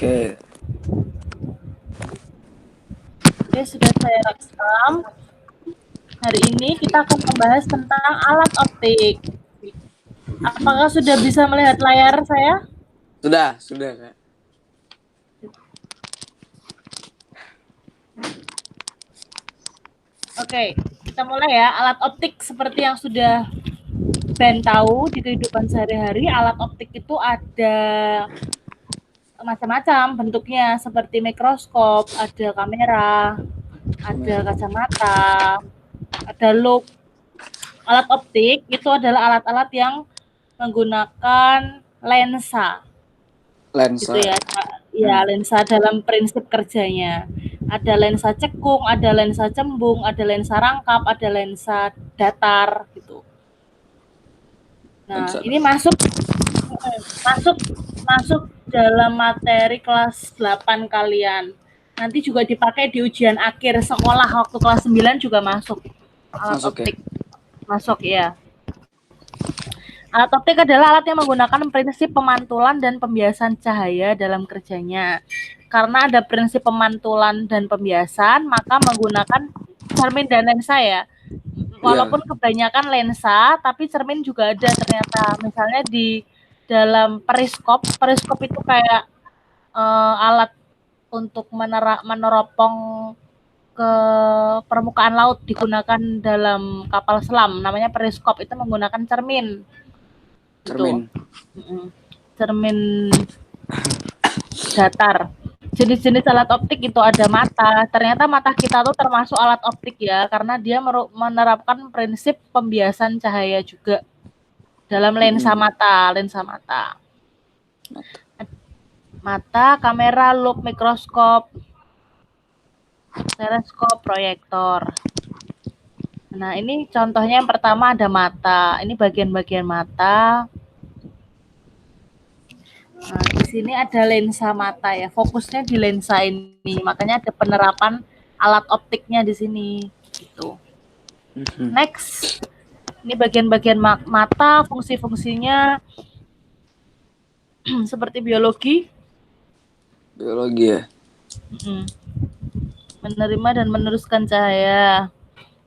Oke. Oke, sudah saya rekam. Hari ini kita akan membahas tentang alat optik. Apakah sudah bisa melihat layar saya? Sudah, Kak. Oke, kita mulai ya. Alat optik seperti yang sudah Ben tahu di kehidupan sehari-hari, alat optik itu ada macam-macam bentuknya, seperti mikroskop, ada kamera, ada kacamata, ada loop. Alat optik itu adalah alat-alat yang menggunakan lensa. Gitu Lensa. ya. Ya, lensa dalam prinsip kerjanya. Ada lensa cekung, ada lensa cembung, ada lensa rangkap, ada lensa datar gitu. Nah, Lensa. ini masuk masuk dalam materi kelas 8 kalian. Nanti juga dipakai di ujian akhir sekolah waktu kelas 9 juga masuk alat Masuk ya? optik. Masuk ya. Alat optik adalah alat yang menggunakan prinsip pemantulan dan pembiasan cahaya dalam kerjanya. Karena ada prinsip pemantulan dan pembiasan, maka menggunakan cermin dan lensa ya. Iya. Walaupun kebanyakan lensa, tapi cermin juga ada ternyata. Misalnya di dalam periskop, periskop itu kayak alat untuk meneropong ke permukaan laut digunakan dalam kapal selam. Namanya periskop, itu menggunakan cermin. Gitu. Cermin. Cermin datar. Jenis-jenis alat optik itu ada mata. Ternyata mata kita tuh termasuk alat optik ya, karena dia menerapkan prinsip pembiasan cahaya juga dalam lensa mata. Mata, kamera, loop, mikroskop, teleskop, proyektor. Nah, ini contohnya yang pertama ada mata. Ini bagian-bagian mata. Nah, di sini ada lensa mata ya, fokusnya di lensa ini, makanya ada penerapan alat optiknya di sini. Gitu. Next, ini bagian-bagian mata, fungsi-fungsinya seperti biologi. Biologi ya. Menerima dan meneruskan cahaya.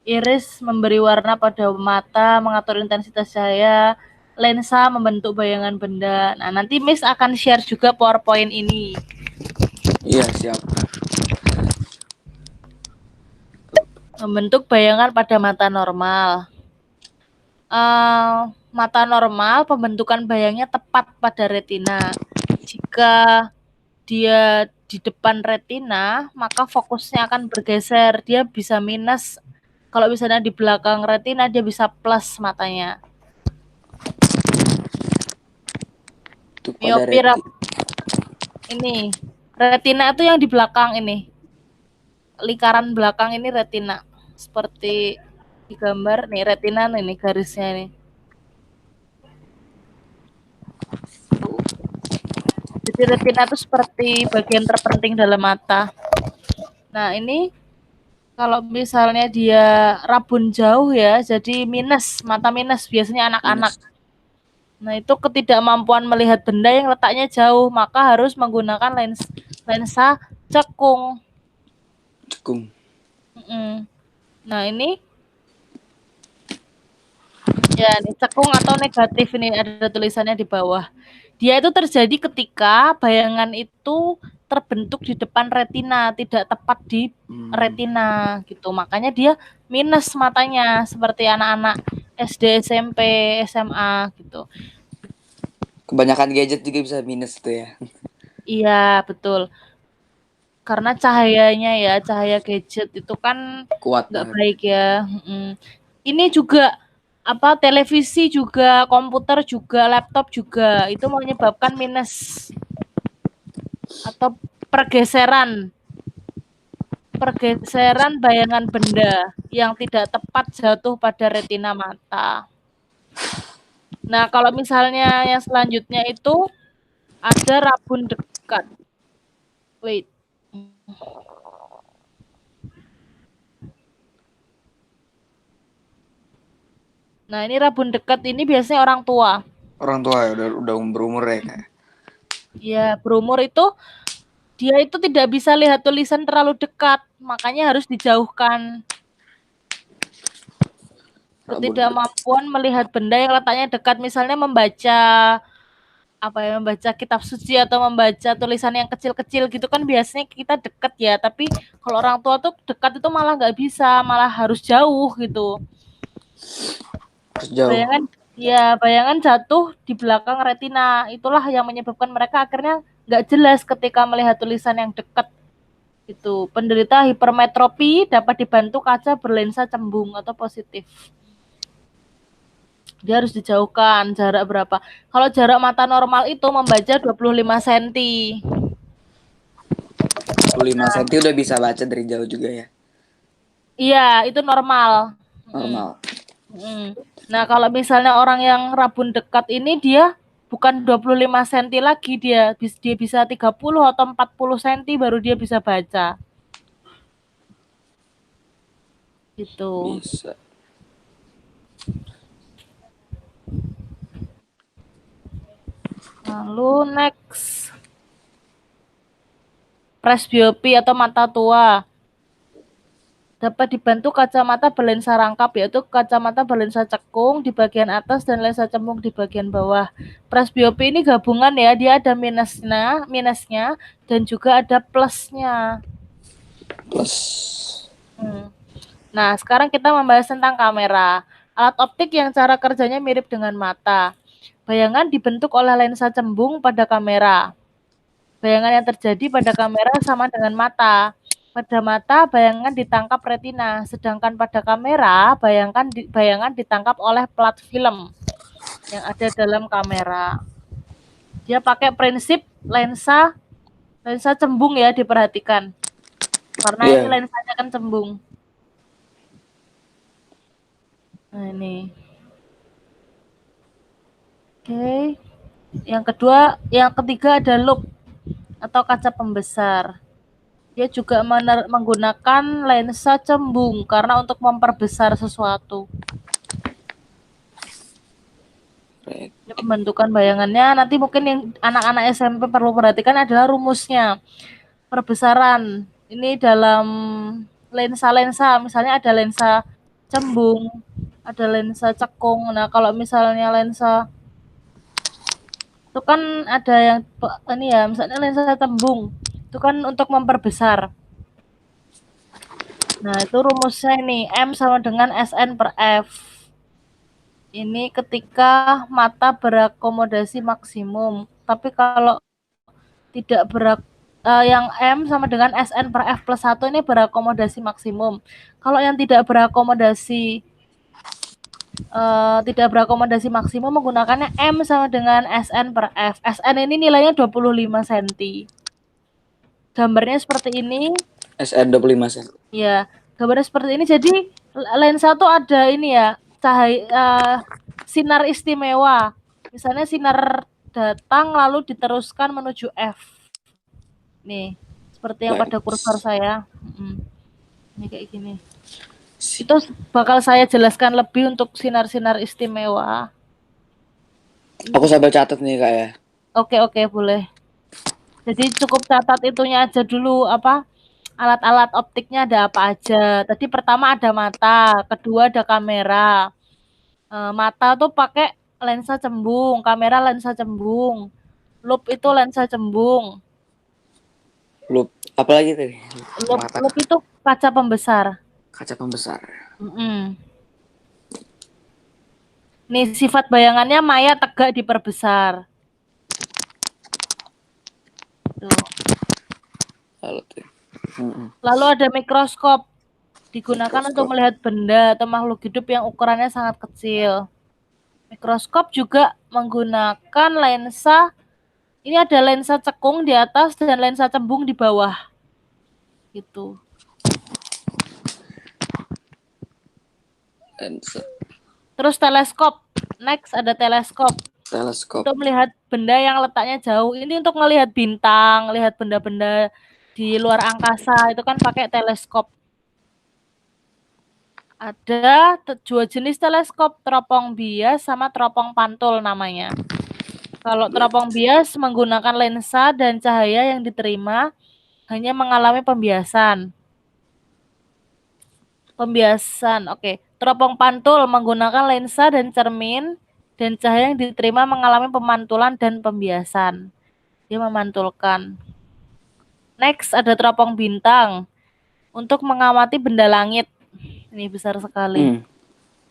Iris memberi warna pada mata, mengatur intensitas cahaya. Lensa membentuk bayangan benda. Nah, nanti Miss akan share juga PowerPoint ini. Iya, siap. Membentuk bayangan pada mata normal. Mata normal pembentukan bayangnya tepat pada retina. Jika dia di depan retina, maka fokusnya akan bergeser. Dia bisa minus. Kalau misalnya di belakang retina, dia bisa plus matanya. Miopi ini retina itu yang di belakang ini, lingkaran belakang ini retina, seperti di gambar nih retina nih garisnya nih. Jadi retina itu seperti bagian terpenting dalam mata. Nah ini kalau misalnya dia rabun jauh ya, jadi minus, mata minus biasanya anak-anak. Nah itu ketidakmampuan melihat benda yang letaknya jauh, maka harus menggunakan lensa cekung. Cekung. Nah ini ya ini cekung atau negatif, ini ada tulisannya di bawah. Dia itu terjadi ketika bayangan itu terbentuk di depan retina, tidak tepat di retina gitu. Makanya dia minus matanya seperti anak-anak SD, SMP, SMA gitu. Kebanyakan gadget juga bisa minus tuh ya. Iya, betul. Karena cahayanya ya, cahaya gadget itu kan Kuat nggak banget. baik ya. Ini juga apa, televisi juga, komputer juga, laptop juga, itu menyebabkan minus atau pergeseran bayangan benda yang tidak tepat jatuh pada retina mata. Nah, kalau misalnya yang selanjutnya itu ada rabun dekat. Wait. Nah, ini rabun dekat ini biasanya orang tua. Orang tua ya udah berumur ya, Kak. Ya, berumur itu dia itu tidak bisa lihat tulisan terlalu dekat, makanya harus dijauhkan. Ketidakmampuan melihat benda yang letaknya dekat, misalnya membaca membaca kitab suci atau membaca tulisan yang kecil-kecil gitu kan biasanya kita deket ya, tapi kalau orang tua tuh dekat itu malah nggak bisa, malah harus jauh gitu. Jauh. Bayangan jatuh di belakang retina, itulah yang menyebabkan mereka akhirnya nggak jelas ketika melihat tulisan yang dekat. Itu penderita hipermetropi dapat dibantu kaca berlensa cembung atau positif. Dia harus dijauhkan jarak berapa? Kalau jarak mata normal itu membaca 25 cm. 25 cm udah bisa baca dari jauh juga ya. Iya, itu normal. Normal. Nah, kalau misalnya orang yang rabun dekat ini dia bukan 25 cm lagi, dia bisa 30 atau 40 cm baru dia bisa baca. Gitu. Bisa. Lalu next. Presbiopi atau mata tua. Dapat dibantu kacamata berlensa rangkap, yaitu kacamata berlensa cekung di bagian atas dan lensa cembung di bagian bawah. Presbiopi ini gabungan ya, dia ada minusnya dan juga ada plusnya. Plus. Nah, sekarang kita membahas tentang kamera. Alat optik yang cara kerjanya mirip dengan mata. Bayangan dibentuk oleh lensa cembung pada kamera. Bayangan yang terjadi pada kamera sama dengan mata. Pada mata, bayangan ditangkap retina, sedangkan pada kamera, bayangan ditangkap oleh plat film yang ada dalam kamera. Dia pakai prinsip lensa cembung ya, diperhatikan. Karena ini lensanya kan cembung. Nah, ini. Oke. Yang ketiga ada loop atau kaca pembesar. Dia juga menggunakan lensa cembung karena untuk memperbesar sesuatu. Ini pembentukan bayangannya. Nanti mungkin yang anak-anak SMP perlu perhatikan adalah rumusnya. Perbesaran. Ini dalam lensa-lensa, misalnya ada lensa cembung, ada lensa cekung. Nah, kalau misalnya lensa itu kan ada yang ini ya, misalnya lensa cembung. Itu kan untuk memperbesar. Nah, itu rumusnya ini, M sama dengan SN per F. Ini ketika mata berakomodasi maksimum. Tapi kalau tidak yang M sama dengan SN per F plus 1 ini berakomodasi maksimum. Kalau yang tidak berakomodasi maksimum menggunakannya M sama dengan SN per F. SN ini nilainya 25 cm. Gambarnya seperti ini. SN 25 cm. Ya, gambarnya seperti ini. Jadi lensa tuh ada ini ya, cahaya sinar istimewa. Misalnya sinar datang lalu diteruskan menuju F. Nih, seperti yang pada kursor saya. Ini kayak gini. Itu bakal saya jelaskan lebih untuk sinar-sinar istimewa. Aku sambil catat nih Kak ya. Oke, boleh. Jadi cukup catat itunya aja dulu, alat-alat optiknya ada apa aja. Tadi pertama ada mata, kedua ada kamera. Mata tuh pakai lensa cembung, kamera lensa cembung, loop itu lensa cembung. Loop, apalagi tadi? Loop itu kaca pembesar. Kaca pembesar. Nih sifat bayangannya maya tegak diperbesar. Tuh. Lalu ada mikroskop, digunakan untuk melihat benda atau makhluk hidup yang ukurannya sangat kecil. Mikroskop juga menggunakan lensa, ini ada lensa cekung di atas dan lensa cembung di bawah. Gitu. Terus teleskop. Next ada teleskop. Untuk melihat benda yang letaknya jauh. Ini untuk melihat bintang, lihat benda-benda di luar angkasa, itu kan pakai teleskop. Ada dua jenis teleskop, teropong bias sama teropong pantul namanya. Kalau teropong bias menggunakan lensa dan cahaya yang diterima hanya mengalami pembiasan. Oke. Teropong pantul menggunakan lensa dan cermin dan cahaya yang diterima mengalami pemantulan dan pembiasan. Dia memantulkan. Next ada teropong bintang untuk mengamati benda langit. Ini besar sekali.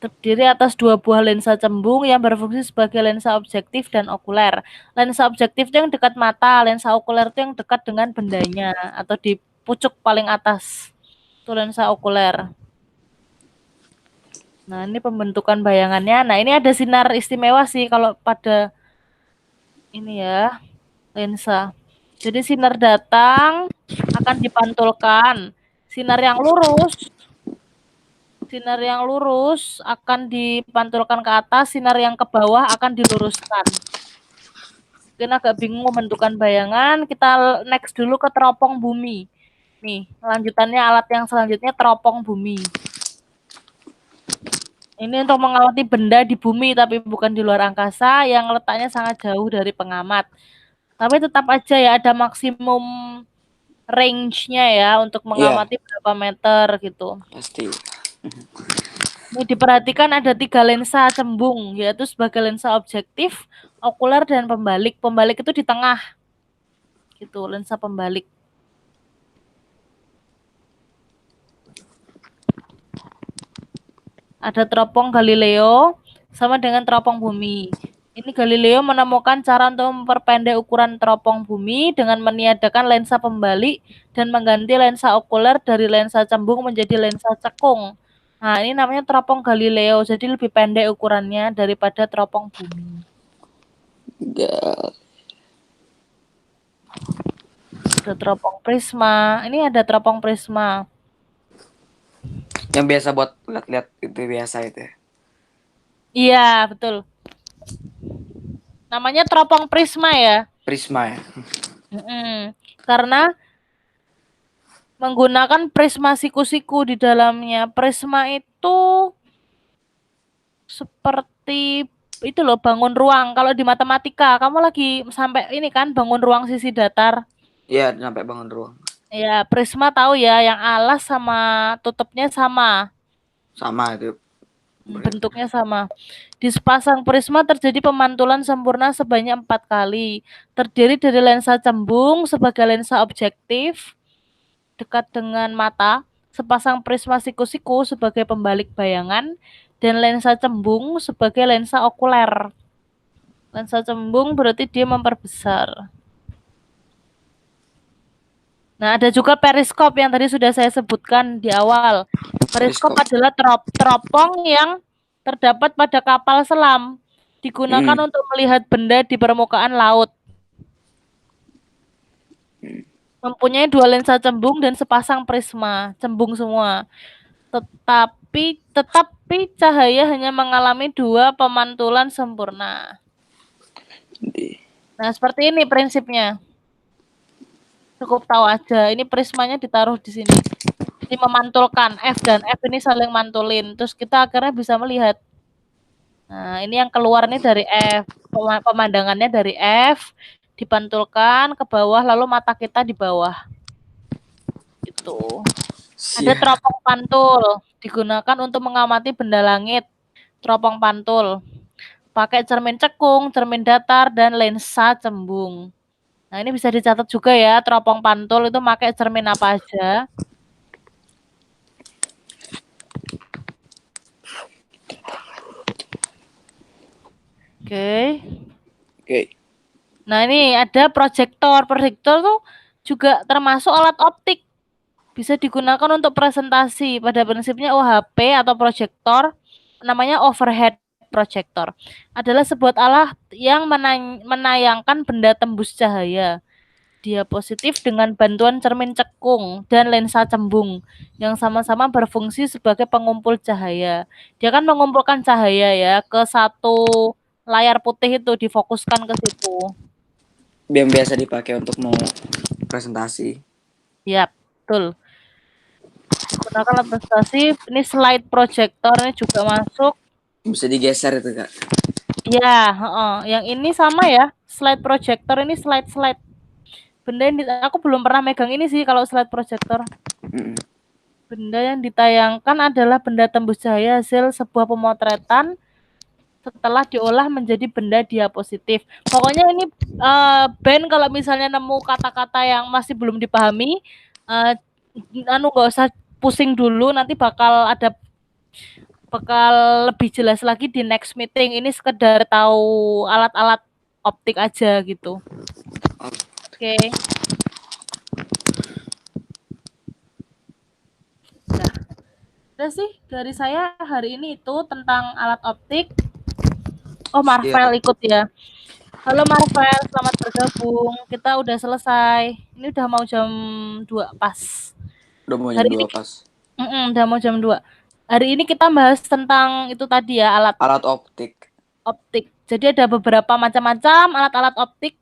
Terdiri atas 2 buah lensa cembung yang berfungsi sebagai lensa objektif dan okuler. Lensa objektif itu yang dekat mata, lensa okuler itu yang dekat dengan bendanya atau di pucuk paling atas. Itu lensa okuler. Nah, ini pembentukan bayangannya. Nah, ini ada sinar istimewa sih kalau pada ini ya, lensa. Jadi sinar datang akan dipantulkan. Sinar yang lurus akan dipantulkan ke atas, sinar yang ke bawah akan diluruskan. Mungkin agak bingung membentukan bayangan, kita next dulu ke teropong bumi. Nih, lanjutannya alat yang selanjutnya teropong bumi. Ini untuk mengamati benda di bumi tapi bukan di luar angkasa yang letaknya sangat jauh dari pengamat. Tapi tetap aja ya ada maksimum range-nya ya untuk mengamati berapa meter gitu. Pasti. Ini diperhatikan ada 3 lensa cembung, yaitu sebagai lensa objektif, okuler, dan pembalik. Pembalik itu di tengah. Gitu, lensa pembalik. Ada teropong Galileo sama dengan teropong bumi. Ini Galileo menemukan cara untuk memperpendek ukuran teropong bumi dengan meniadakan lensa pembalik dan mengganti lensa okuler dari lensa cembung menjadi lensa cekung. Nah, ini namanya teropong Galileo, jadi lebih pendek ukurannya daripada teropong bumi. Ada teropong prisma. Ini ada teropong prisma. Yang biasa buat lihat-lihat itu biasa itu. Iya, betul. Namanya teropong prisma ya. Prisma ya. Karena menggunakan prisma siku-siku di dalamnya. Prisma itu seperti itu loh, bangun ruang. Kalau di matematika, kamu lagi sampai ini kan bangun ruang sisi datar. Iya, sampai bangun ruang. Ya, prisma tahu ya, yang alas sama tutupnya sama. Sama itu. Bentuknya sama. Di sepasang prisma terjadi pemantulan sempurna sebanyak 4 kali. Terdiri dari lensa cembung sebagai lensa objektif dekat dengan mata, sepasang prisma siku-siku sebagai pembalik bayangan, dan lensa cembung sebagai lensa okuler. Lensa cembung berarti dia memperbesar. Nah, ada juga periskop yang tadi sudah saya sebutkan di awal. Periskop adalah teropong yang terdapat pada kapal selam. Digunakan untuk melihat benda di permukaan laut. Mempunyai 2 lensa cembung dan sepasang prisma. Cembung semua. Tetapi cahaya hanya mengalami 2 pemantulan sempurna. Nah, seperti ini prinsipnya. Cukup tahu aja. Ini prismanya ditaruh di sini. Ini memantulkan F dan F ini saling mantulin. Terus kita akhirnya bisa melihat. Nah, ini yang keluar nih dari F. Pemandangannya dari F dipantulkan ke bawah lalu mata kita di bawah. Gitu. Ada teropong pantul digunakan untuk mengamati benda langit. Teropong pantul. Pakai cermin cekung, cermin datar, dan lensa cembung. Nah, ini bisa dicatat juga ya, teropong pantul itu pakai cermin apa aja. Oke. Nah, ini ada proyektor. Proyektor tuh juga termasuk alat optik. Bisa digunakan untuk presentasi. Pada prinsipnya OHP atau proyektor namanya overhead projector. Adalah sebuah alat yang menayangkan benda tembus cahaya. Diapositif dengan bantuan cermin cekung dan lensa cembung yang sama-sama berfungsi sebagai pengumpul cahaya. Dia kan mengumpulkan cahaya ya ke satu layar putih itu, difokuskan ke situ. Yang biasa dipakai untuk mau presentasi. Ya, betul. Gunakan presentasi. Ini slide projector ini juga masuk. Bisa digeser itu, Kak. Iya, heeh. Yang ini sama ya, slide projector ini slide-slide. Benda yang aku belum pernah megang ini sih kalau slide projector. Mm-mm. Benda yang ditayangkan adalah benda tembus cahaya hasil sebuah pemotretan setelah diolah menjadi benda diapositif. Pokoknya ini Ben kalau misalnya nemu kata-kata yang masih belum dipahami, uh, nggak usah pusing dulu, nanti bakal lebih jelas lagi di next meeting. Ini sekedar tahu alat-alat optik aja gitu. Oke. Nah, udah sih dari saya hari ini itu tentang alat optik. Oh, Siap. Marvel ikut ya. Halo Marvel, selamat bergabung. Kita udah selesai. Ini udah mau jam 2 pas. Udah mau jam Hari ini 2 pas. udah mau jam 2. Hari ini kita bahas tentang itu tadi ya, alat Alat optik. optik. Jadi ada beberapa macam-macam alat-alat optik